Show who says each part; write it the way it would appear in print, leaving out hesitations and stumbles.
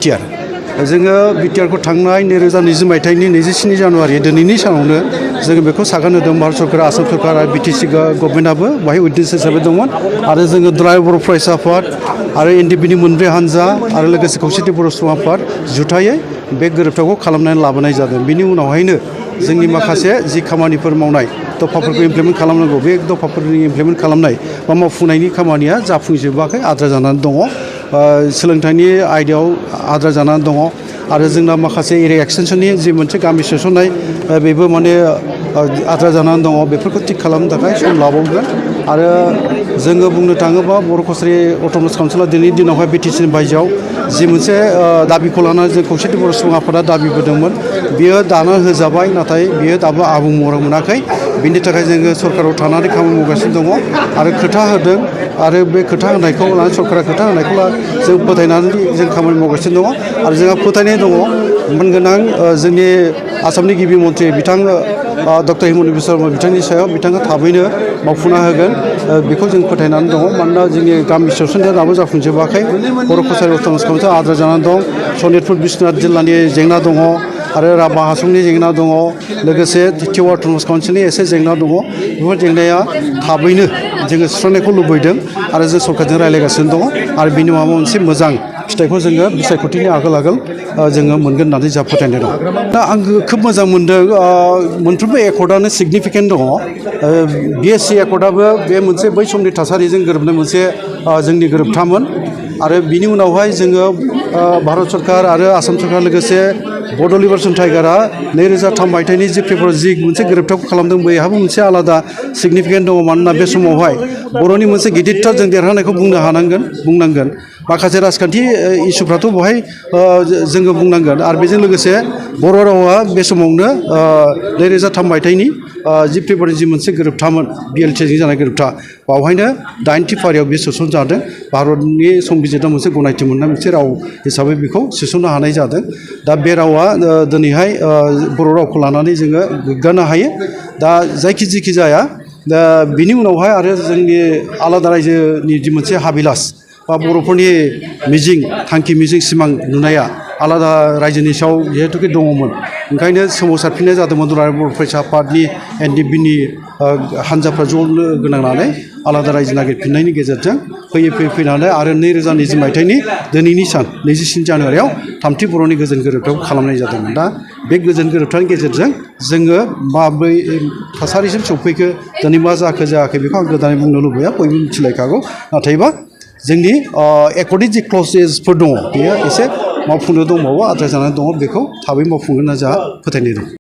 Speaker 1: BTR जोङो बिटिआरखौ थांनाय 2020 मायथाइनि 27 जानुवारि दिनैनि सानावनो जोङो बेखौ सागान होदों भारत सरकार आसाम सरकार आरो बिटिसि गभर्नमेन्टआबो बाहाय उइटनेस हिसाबै दंमोन आरो जोङो दुलाराय बर' फरायसा आफाद आरो एनडिपिनि मोनब्रै हानजा आरो लोगोसे खौसेथि बर' सुबुं आफाद जुथायै बे गोरोबथाखौ खालामनानै लाबोनाय जादों। बिनि उनावहायनो जोंनि माखासे जि खामानिफोर मावनाय दफाफोरखौ इमप्लिमेन्ट खालामनांगौ बे दफाफोरनि इमप्लिमेन्ट खालामनाय बा मावफुंनायनि खामानिया जाफुंजोबाखै आद्रा जानानै दङ। सोलोंथाइनि आयदायाव आद्रा जानानै दङ आरो जोंना माखासे एरिया एक्सटेनसननि जि मोनसे गामि सोसननाय बेबो माने आद्रा जानानै दङ। बेफोरखौ थिग खालामनो थाखाय सम लाबावगोन आरो जोङो बुंनो थाङोबा बर' कसारि अट'नमास काउन्सिला दिनैनि दिनावहाय बिटिसिनि बायजोआव जि मोनसे दाबिखौ लानानै जों खौसेथि बर' सुबुं आफादा दाबि होदोंमोन बियो दानो होजाबाय नाथाय बियो दाबो आबुं महर मोनाखै। बिनि थाखाय जोङो सरकाराव थानानै खामानि मावगासिनो दङ आरो खोथा होदों आरो बे खोथा होनायखौ लानानै सरकारा खोथा होनायखौ जों फोथायनानै जों खामानि मावगासिनो दङ आरो जोंहा फोथायनाय दङ मोनगोनां जोंनि आसामनि गिबि मन्थ्रि बिथां डक्टर हिमन्त बिश्व शर्मा बिथांनि सायाव बिथाङा थाबैनो मावफुंना होगोन बेखौ जों फोथायनानै दङ। मानोना जोंनि गामि सोसननाया दाबो जाफुंजोबाखै। बर' कसारि अट'नमास काउन्सिला आद्रा जानानै दं। सनितपुर बिश्वनाथ जिल्लानि जेंना दङ आरो राभा हासंनि जेंना दङ लोगोसे टिवा अट'नमास काउन्सिलनि एसे जेंना दङ। बेफोर जेंनाया थाबैनो जोङो सुस्रांनायखौ लुबैदों आरो जों सरकारजों रायज्लायगासिनो दङ आरो बिनि माबा मोनसे मोजां फिथाइखौ जोङो बिसायख'थिनि आगोल जोङो मोनगोन होननानै जोंहा फोथायनाय दं। दा आं खोब मोजां मोनदों मोनफ्रोमबो एकर्डआनो सिगनिफिकेन्ट दङ। बिएससि एकर्डआबो बे मोनसे बै समनि थासारिजों गोरोबनाय मोनसे जोंनि गोरोबथामोन आरो बिनि उनावहाय जोङो भारत सरकार आरो आसाम सरकार लोगोसे बड' लिबारेसन टाइगारा 2003 मायथाइनि जि फेब्रुवारि जि मोनसे गोरोबथाखौ खालामदों बैहाबो मोनसे आलादा सिगनिफिकेन्ट दङ। मानोना बे समावहाय बर'नि मोनसे गिदिरथार जों देरहानायखौ बुंनांगोन माखासे राजखान्थि इसुफ्राथ' बेवहाय जोङो बुंनांगोन आरो बेजों लोगोसे बर' रावा बे समावनो 2003 मायथाइनि जि फेब्रुवारि जि मोनसे गोरोबथामोन बिएलटिजों जानाय गोरोबथा बावहायनो 8थि फारियाव बे सोसनजादों। भारतनि संबिजितआव मोनसे गनायथि मोननाय मोनसे राव हिसाबै बेखौ सोसननो हानाय जादों। दा बे रावा दिनैहाय बर' रावखौ लानानै जोङो गोग्गानो हायो। दा जेखि जाया दा बिनि उनावहाय आरो जोंनि आलादा रायजोनि जि मोनसे हाबिलास बा बर'फोरनि मिजिं थांखि मिजिं सिमां नुनाया आलादा रायजोनि सायाव जिहेतुके दङमोन ओंखायनो सोमावसारफिननाय जादोंमोन दुलाराय बर' फरायसा आफादनि एनडिपिनि हानजाफ्रा ज' लोगो नांनानै आलादा रायजो नागिरफिननायनि गेजेरजों फैनानै आरो 2020 मायथाइनि दिनैनि सान 27 जानुवारियाव थामथि बर'नि गोजोन गोरोबथाखौ खालामनाय जादोंमोन। दा बे गोजोन गोरोबथानि गेजेरजों जोङो माब्रै थासारिसिम सौफैखो दिनै मा जायाखै बेखौ आं गोदानै बुंनो लुबैया बयबो मिथिलायखागौ। नाथायबा जोंनि एकर्डनि जि क्लजेसफोर दङ बेयो एसे मावफुंनो दंबावो आद्रा जानानै दङ बेखौ थाबै मावफुंगोन होनना जोंहा फोथायनाय दं।